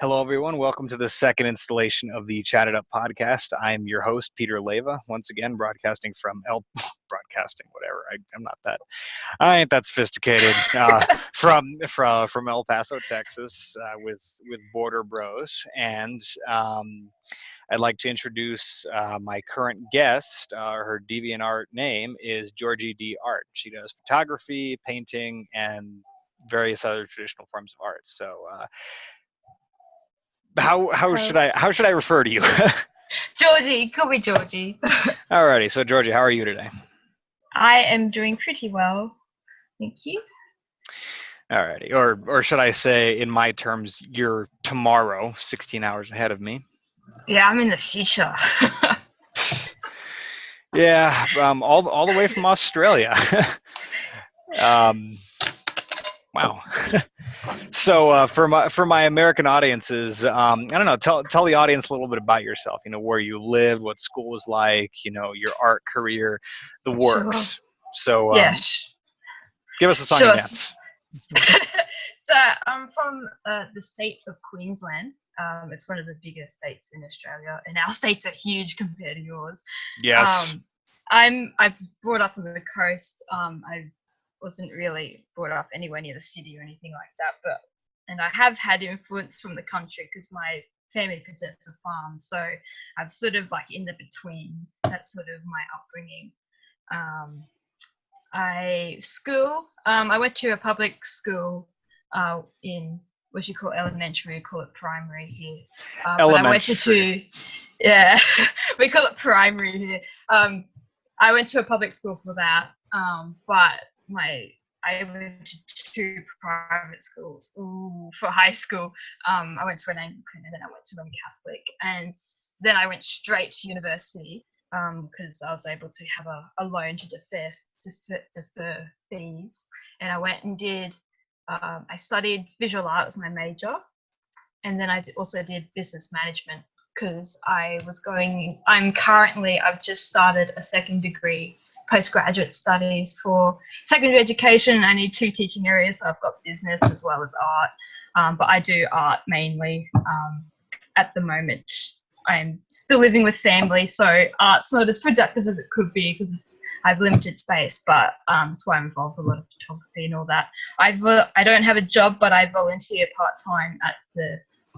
Hello, everyone. Welcome to the second installation of the Chatted Up podcast. I'm your host, Peter Leva, once again broadcasting from broadcasting, whatever. I'm not that. I ain't that sophisticated. From El Paso, Texas, with Border Bros, and I'd like to introduce my current guest. Her DeviantArt name is GeorgieDeeArt. She does photography, painting, and various other traditional forms of art. So. How Hello. should I refer to you? Georgie, call me Georgie. Alrighty, so Georgie, how are you today? I am doing pretty well, thank you. Alrighty, or should I say, in my terms, you're tomorrow, 16 hours ahead of me. Yeah, I'm in the future. Yeah, all the way from Australia. Wow. So for my American audiences, I don't know. Tell the audience a little bit about yourself. You know, where you lived, what school was like. You know, your art career, the Sure. works. So Yeah, give us a song sure. and dance. So I'm from the state of Queensland. It's one of the biggest states in Australia, and our states are huge compared to yours. Yes. I've brought up on the coast. I wasn't really brought up anywhere near the city or anything like that, and I have had influence from the country because my family possessed a farm, so I'm sort of like in the between. That's sort of my upbringing. I went to a public school in what you call elementary, we call it primary here. But I went to two, yeah, we call it primary here. I went to a public school for that, but I went to two private schools. For high school. I went to an Anglican and then I went to a Catholic, and then I went straight to university because I was able to have a loan to defer fees, and I went and did. I studied visual art as my major, and then also did business management because I've just started a second degree postgraduate studies for secondary education. I need two teaching areas, so I've got business as well as art, but I do art mainly at the moment. I'm still living with family, so art's not as productive as it could be because I have limited space, but that's why I'm involved with a lot of photography and all that. I don't have a job, but I volunteer part-time at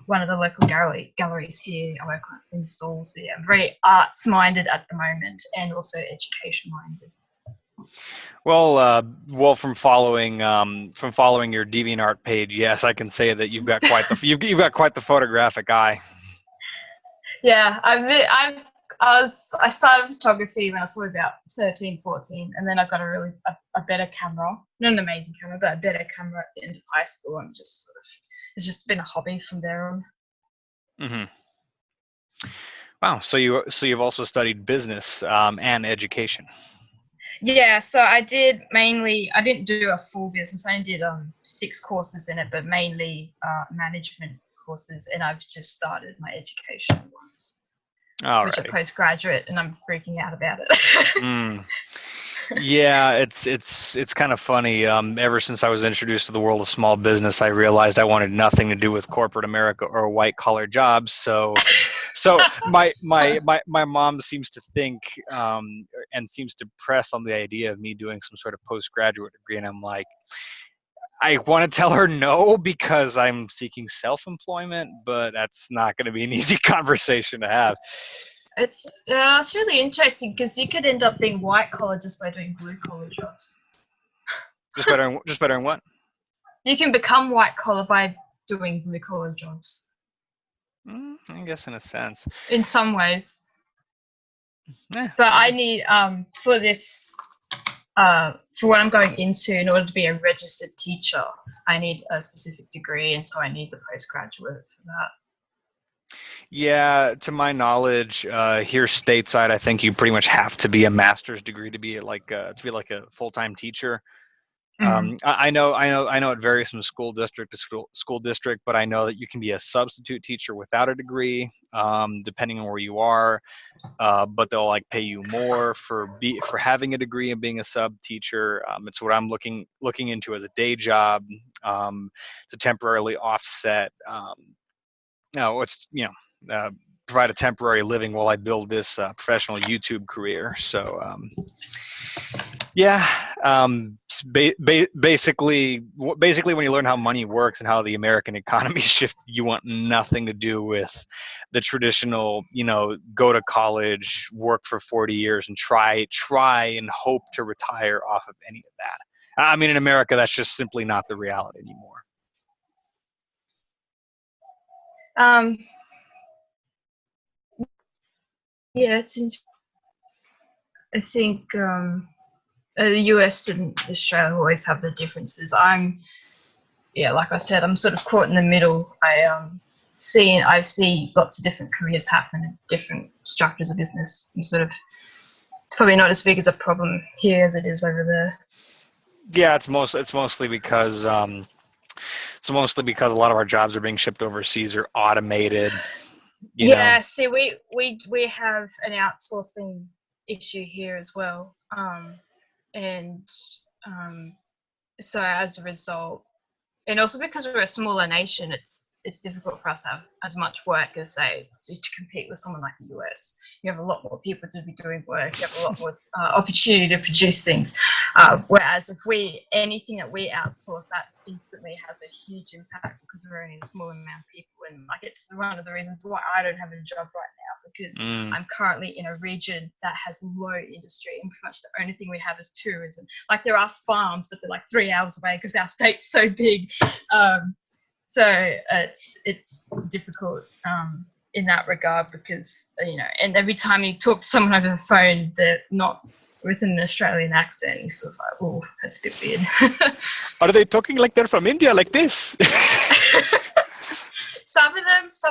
one of the local galleries here. I work on installs there. I'm very arts-minded at the moment and also education-minded. Well, from following your DeviantArt page, yes, I can say that you've got quite the photographic eye. Yeah, I started photography when I was probably about 13, 14, and then I got a better camera. Not an amazing camera, but a better camera at the end of high school, and it's just been a hobby from there on. Mm-hmm. Wow. So you've also studied business and education. Yeah, so I didn't do a full business. I only did 6 courses in it, but mainly management courses, and I've just started my education once, which are postgraduate, and I'm freaking out about it. Yeah, it's kind of funny. Ever since I was introduced to the world of small business, I realized I wanted nothing to do with corporate America or white collar jobs. So my mom seems to think and seems to press on the idea of me doing some sort of postgraduate degree, and I'm like, I want to tell her no because I'm seeking self-employment, but that's not going to be an easy conversation to have. It's really interesting because you could end up being white collar just by doing blue collar jobs. Just by doing what? You can become white collar by doing blue collar jobs. I guess in a sense. In some ways. But I need for this. For what I'm going into, in order to be a registered teacher, I need a specific degree, and so I need the postgraduate for that. Yeah, to my knowledge, here stateside, I think you pretty much have to be a master's degree to be a full-time teacher. I know it varies from school district to school district, but I know that you can be a substitute teacher without a degree, depending on where you are. But they'll pay you more for having a degree and being a sub teacher. It's what I'm looking into as a day job to temporarily offset no, it's provide a temporary living while I build this professional YouTube career. So yeah, basically, when you learn how money works and how the American economy shifts, you want nothing to do with the traditional, go to college, work for 40 years, and try and hope to retire off of any of that. I mean, in America, that's just simply not the reality anymore. Yeah, I think the US and Australia always have the differences. Like I said, I'm sort of caught in the middle. I see lots of different careers happen in different structures of business. And sort of, it's probably not as big as a problem here as it is over there. Yeah, it's mostly because a lot of our jobs are being shipped overseas or automated. See, we have an outsourcing issue here as well, so as a result, and also because we're a smaller nation, it's difficult for us to have as much work as, say, to compete with someone like the US. You have a lot more people to be doing work. You have a lot more opportunity to produce things. Whereas if anything that we outsource, that instantly has a huge impact because we're only a small amount of people. And like, it's one of the reasons why I don't have a job right now, because I'm currently in a region that has low industry, and pretty much the only thing we have is tourism. Like, there are farms, but they're like 3 hours away because our state's so big. So it's difficult in that regard because, and every time you talk to someone over the phone, they're not with an Australian accent. You're sort of like, oh, that's a bit weird. Are they talking like they're from India, like this? Some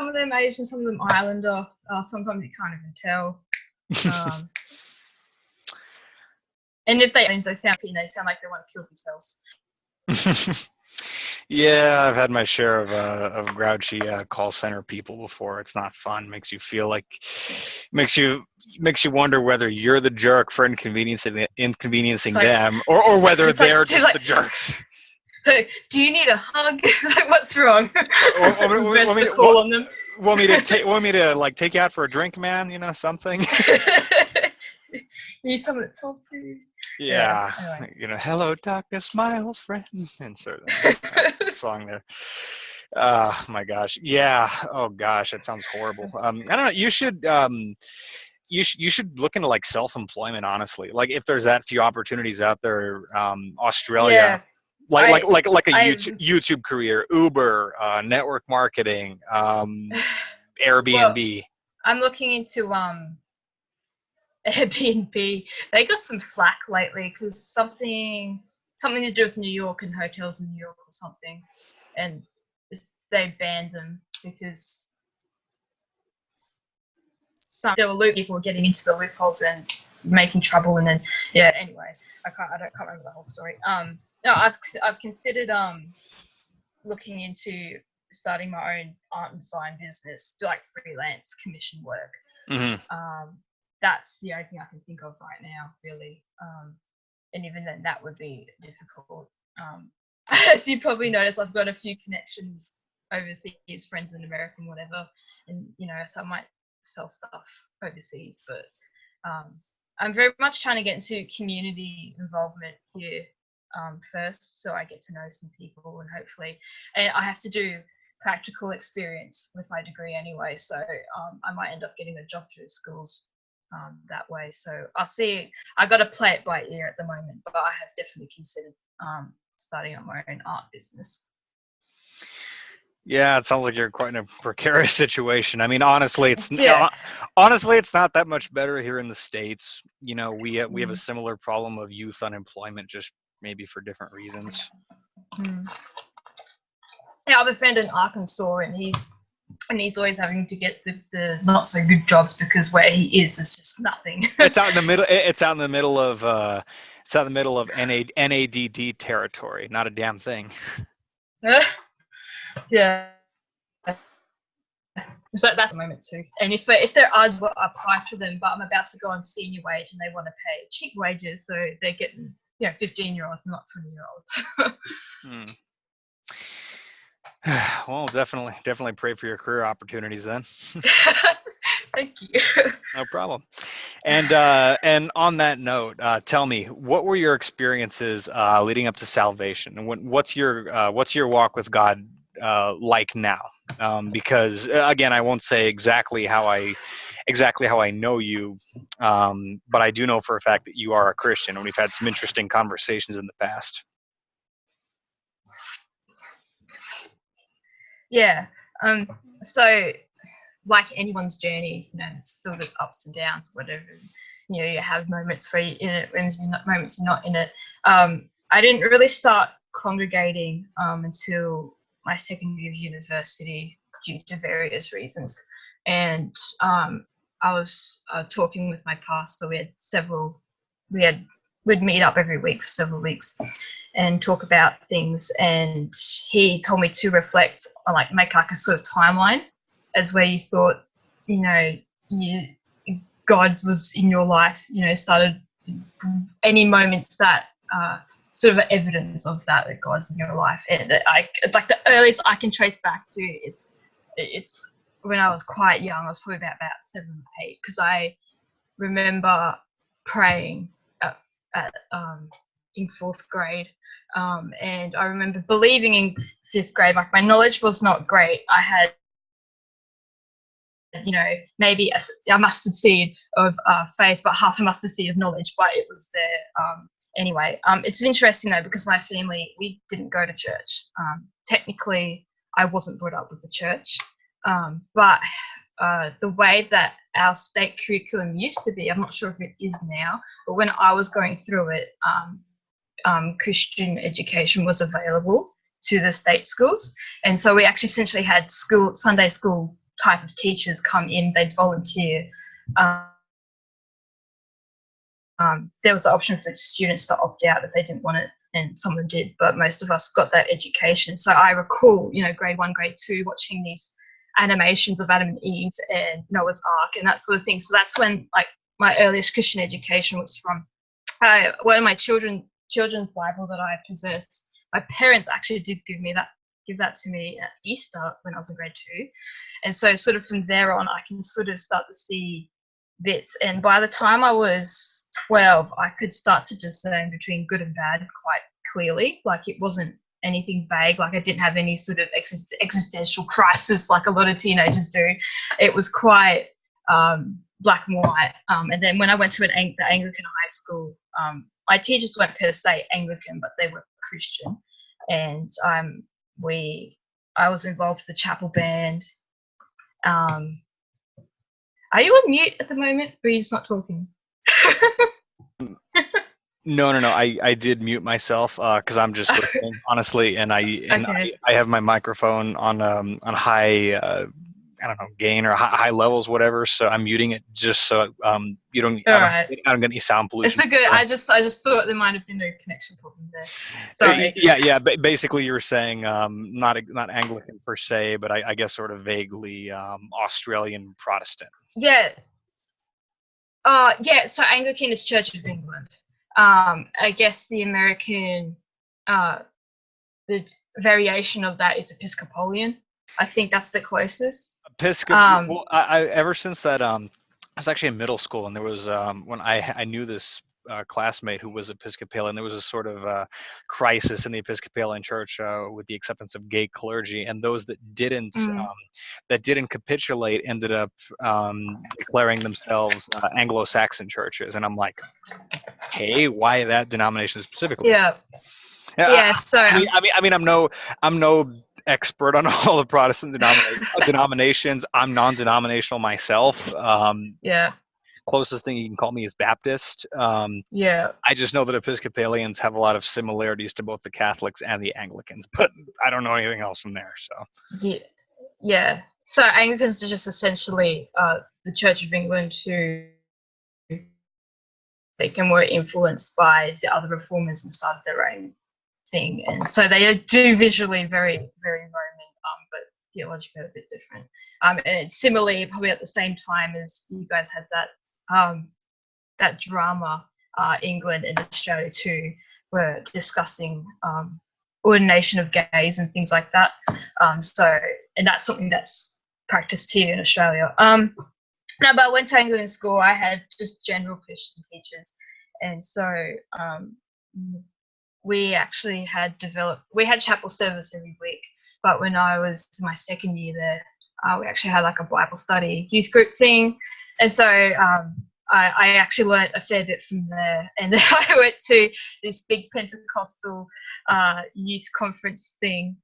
of them Asian, some of them Islander. Sometimes you can't even tell. And if they sound like they want to kill themselves. Yeah, I've had my share of grouchy call center people before. It's not fun. Makes you feel like, makes you wonder whether you're the jerk for inconveniencing them, or whether they're just the jerks. Do you need a hug? Like, what's wrong? Call on them. Want me to like take you out for a drink, man? Something. You need someone to talk to. Yeah. Anyway. Hello, darkness, my old friend. Insert that song there. Oh my gosh. Yeah. Oh gosh, that sounds horrible. I don't know. You should look into like self-employment. Honestly, like if there's that few opportunities out there, Australia. Like a YouTube career, Uber, network marketing, Airbnb. Well, I'm looking into Airbnb. They got some flack lately because something to do with New York and hotels in New York or something, and they banned them because there were people getting into the loopholes and making trouble, and then anyway, I can't remember the whole story. No, I've considered looking into starting my own art and design business, do like freelance commission work. Mm-hmm. That's the only thing I can think of right now, really. And even then, that would be difficult. As you probably noticed, I've got a few connections overseas, friends in America and whatever, and so I might sell stuff overseas. But I'm very much trying to get into community involvement here first, so I get to know some people, and hopefully, and I have to do practical experience with my degree anyway, so I might end up getting a job through schools that way. So I'll see. I got to play it by ear at the moment, but I have definitely considered starting up my own art business. Yeah, it sounds like you're quite in a precarious situation. I mean, honestly, it's not that much better here in the States. We have a similar problem of youth unemployment, just maybe for different reasons. Yeah, I have a friend in Arkansas, and he's always having to get the not so good jobs because where he is just nothing. It's out in the middle. It's out in the middle of NADD territory. Not a damn thing. Yeah. So that's the moment too. And if there are, I'll apply for them. But I'm about to go on senior wage, and they want to pay cheap wages, so they're getting 15-year-olds, not 20-year-olds. Well, definitely pray for your career opportunities then. Thank you. No problem. And on that note, tell me, what were your experiences leading up to salvation, and what's your walk with God like now? Because again, I won't say exactly how I know you, but I do know for a fact that you are a Christian, and we've had some interesting conversations in the past. Yeah. So like anyone's journey, it's filled with ups and downs, whatever. You have moments where you're in it, and moments you're not in it. I didn't really start congregating until my second year of university due to various reasons. And I was talking with my pastor. We'd meet up every week for several weeks and talk about things. And he told me to reflect, like make like a sort of timeline as where you thought, God was in your life, started any moments that sort of evidence of that God's in your life. And like the earliest I can trace back to is it's when I was quite young. I was probably about 7 or 8, because I remember praying in 4th grade. And I remember believing in 5th grade, like my knowledge was not great. I had, maybe a mustard seed of faith, but half a mustard seed of knowledge, but it was there. Anyway, it's interesting though, because my family, we didn't go to church. Technically, I wasn't brought up with the church, but the way that our state curriculum used to be, I'm not sure if it is now, but when I was going through it, Christian education was available to the state schools. And so we actually essentially had Sunday school type of teachers come in, they'd volunteer. There was the option for students to opt out if they didn't want it, and some of them did, but most of us got that education. So I recall, grade 1, grade 2, watching these animations of Adam and Eve and Noah's Ark and that sort of thing. So that's when like my earliest Christian education was from. One of my children's Bible that I possess, my parents actually did give that to me at Easter when I was in grade 2. And so sort of from there on, I can sort of start to see bits. And by the time I was 12, I could start to discern between good and bad quite clearly. Like it wasn't anything vague. Like I didn't have any sort of existential crisis like a lot of teenagers do. It was quite black and white. And then when I went to the Anglican high school, my teachers weren't per se Anglican, but they were Christian. And I was involved with the chapel band. Are you on mute at the moment, or are you just not talking? No. I did mute myself because I'm just listening, honestly, and I have my microphone on high I don't know, gain or high levels, whatever. So I'm muting it just so you don't. I don't get any sound pollution. It's good. I just thought there might have been a connection problem there. Sorry. Yeah. Basically, you were saying not Anglican per se, but I guess sort of vaguely Australian Protestant. Yeah. Yeah. So Anglican is Church of England. I guess the American, the variation of that is Episcopalian. I think that's the closest. Episcopal. Well, I ever since that I was actually in middle school, and there was when I knew this classmate who was Episcopalian. There was a sort of crisis in the Episcopalian Church with the acceptance of gay clergy, and those that didn't capitulate ended up declaring themselves Anglo-Saxon churches. And I'm like, hey, why that denomination specifically? Yeah. So I mean, I'm no expert on all the Protestant denominations. I'm non-denominational myself. Closest thing you can call me is Baptist. I just know that Episcopalians have a lot of similarities to both the Catholics and the Anglicans, but I don't know anything else from there. So so Anglicans are just essentially the Church of England who were influenced by the other reformers and started their own thing, and so they do visually very, very Roman, but theologically a bit different. And it's similarly, probably at the same time as you guys had that drama, England and Australia too were discussing ordination of gays and things like that. And that's something that's practiced here in Australia. No, but when Tango in school, I had just general Christian teachers, and so we actually had chapel service every week. But when I was in my second year there, we actually had like a Bible study youth group thing, and so I actually learnt a fair bit from there. And then I went to this big Pentecostal youth conference thing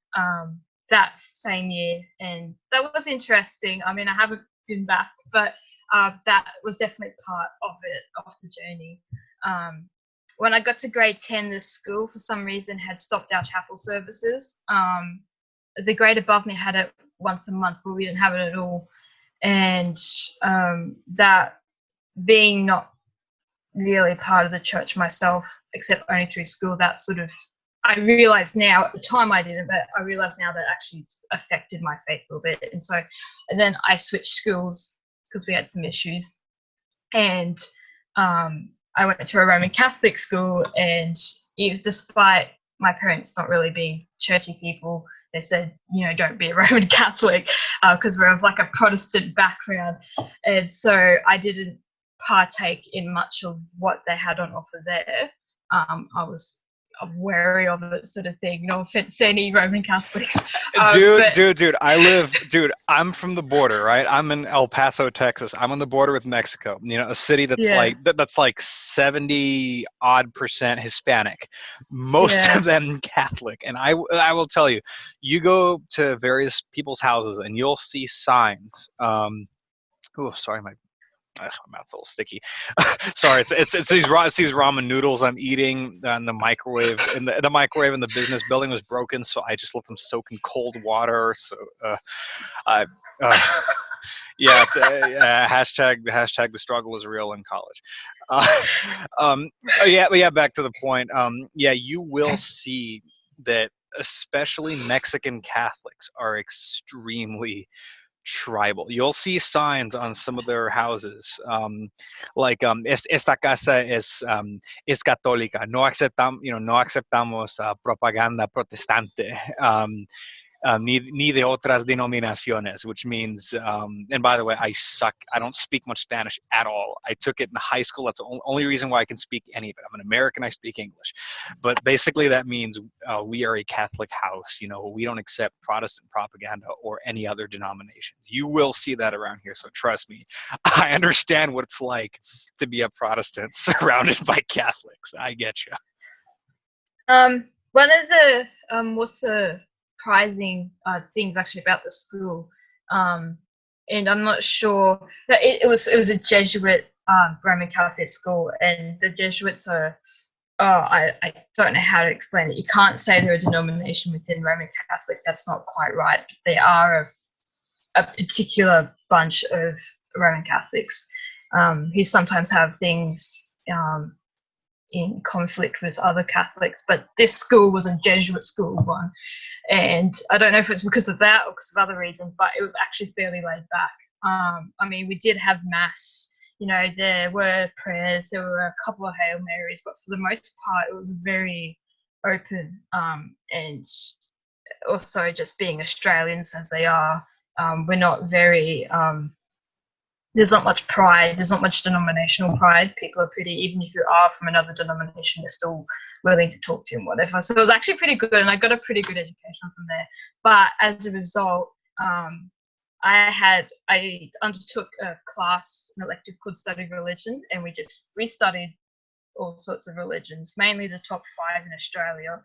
that same year, and that was interesting. I mean, I haven't been back, but that was definitely part of the journey. When I got to grade 10, the school for some reason had stopped our chapel services. The grade above me had it once a month, but we didn't have it at all. And that being not really part of the church myself, except only through school, that sort of, I realise now, at the time I didn't, but I realise now that actually affected my faith a little bit. And then I switched schools because we had some issues. And I went to a Roman Catholic school, and despite my parents not really being churchy people, they said, don't be a Roman Catholic because we're of like a Protestant background. And so I didn't partake in much of what they had on offer there. I was wary of it, sort of thing. No offense to any Roman Catholics. I'm from the border, right? I'm in El Paso, Texas. I'm on the border with Mexico. A city that's like 70% Hispanic, most of them Catholic. And I will tell you, you go to various people's houses and you'll see signs. Sorry, my mouth's a little sticky. Sorry, it's these ramen noodles I'm eating in the microwave. And the microwave in the business building was broken, so I just let them soak in cold water. So, it's hashtag the struggle is real in college. Back to the point. You will see that especially Mexican Catholics are extremely tribal. You'll see signs on some of their houses, esta casa es católica. No aceptamos propaganda protestante. Ni de otras denominaciones, which means, and by the way, I suck. I don't speak much Spanish at all. I took it in high school. That's the only reason why I can speak any of it. I'm an American. I speak English. But basically that means we are a Catholic house. We don't accept Protestant propaganda or any other denominations. You will see that around here. So trust me, I understand what it's like to be a Protestant surrounded by Catholics. I get you. One of the, what's the surprising things actually about the school, and I'm not sure that it was a Jesuit Roman Catholic school, and the Jesuits are I don't know how to explain it. You can't say they're a denomination within Roman Catholic. That's not quite right. They are a particular bunch of Roman Catholics who sometimes have things in conflict with other Catholics, but this school was a Jesuit school one. And I don't know if it's because of that or because of other reasons, but it was actually fairly laid back. I mean, we did have mass, there were prayers, there were a couple of Hail Marys, but for the most part, it was very open. And also just being Australians as they are, we're not very, there's not much pride, there's not much denominational pride. People are pretty, even if you are from another denomination, they're still willing to talk to you and whatever. So it was actually pretty good, and I got a pretty good education from there. But as a result, I undertook a class, an elective called Study Religion, and we studied all sorts of religions, mainly the top 5 in Australia.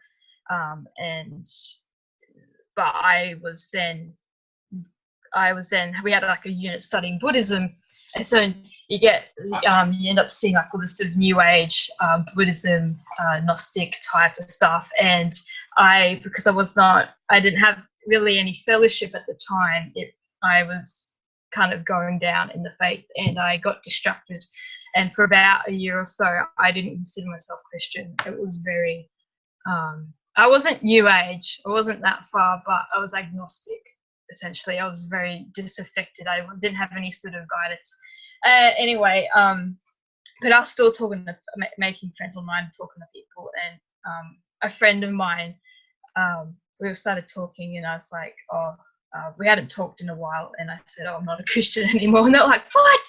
We had like a unit studying Buddhism, and so you end up seeing like all this sort of New Age Buddhism, Gnostic type of stuff. And because I didn't have really any fellowship at the time, I was kind of going down in the faith, and I got distracted. And for about a year or so, I didn't consider myself Christian. It was very, I wasn't New Age, I wasn't that far, but I was agnostic. Essentially, I was very disaffected. I didn't have any sort of guidance. Anyway, but I was still making friends online, talking to people. And a friend of mine we started talking, and I was like, oh, we hadn't talked in a while, and I said, oh, I'm not a Christian anymore. And they're like, what?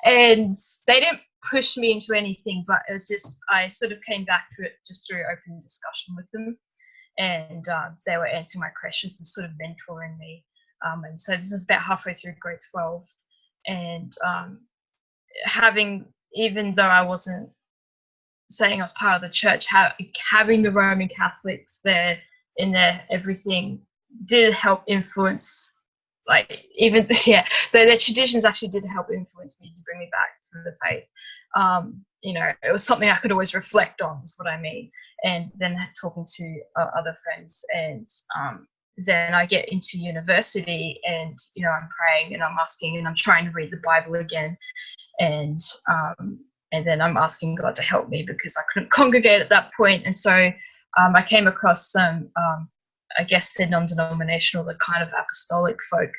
And they didn't push me into anything, but it was just, I sort of came back to it just through open discussion with them. And they were answering my questions and sort of mentoring me. And so this is about halfway through grade 12. And even though I wasn't saying I was part of the church, having the Roman Catholics there in there, everything did help influence, like, even, yeah, their traditions actually did help influence me to bring me back to the faith. You know, it was something I could always reflect on, is what I mean. And then talking to other friends, and then I get into university, and, you know, I'm praying and I'm asking and I'm trying to read the Bible again. And then I'm asking God to help me, because I couldn't congregate at that point. And so I came across some, I guess they're non-denominational, the kind of apostolic folk.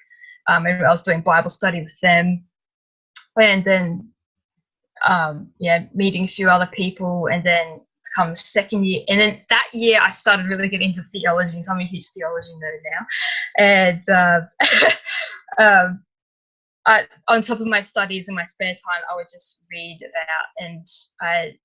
And I was doing Bible study with them. And then, meeting a few other people. And then come the second year. And then that year I started really getting into theology. So I'm a huge theology nerd now. And on top of my studies in my spare time, I would just read about, and I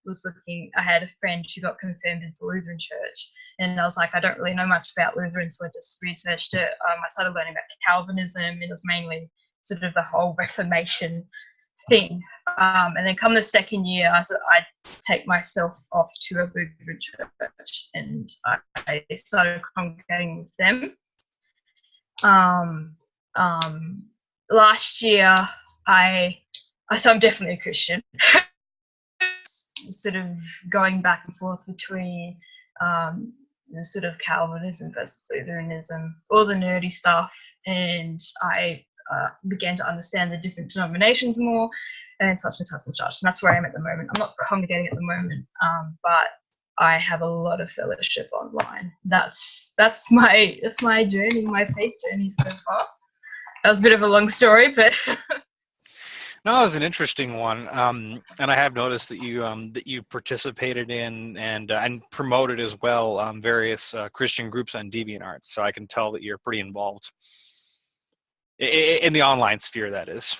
had a friend who got confirmed into Lutheran church, and I was like, I don't really know much about Lutheran, so I just researched it. I started learning about Calvinism, and it was mainly sort of the whole Reformation thing. And then come the second year, I'd take myself off to a Lutheran church, and I started congregating with them. Last year, so I'm definitely a Christian. Sort of going back and forth between the sort of Calvinism versus Lutheranism, all the nerdy stuff, and I began to understand the different denominations more, and such. And that's where I am at the moment. I'm not congregating at the moment, but I have a lot of fellowship online. That's my journey, my faith journey so far. That was a bit of a long story, but no, it was an interesting one, and I have noticed that you participated in and promoted as well various Christian groups on DeviantArt. So I can tell that you're pretty involved in the online sphere, that is.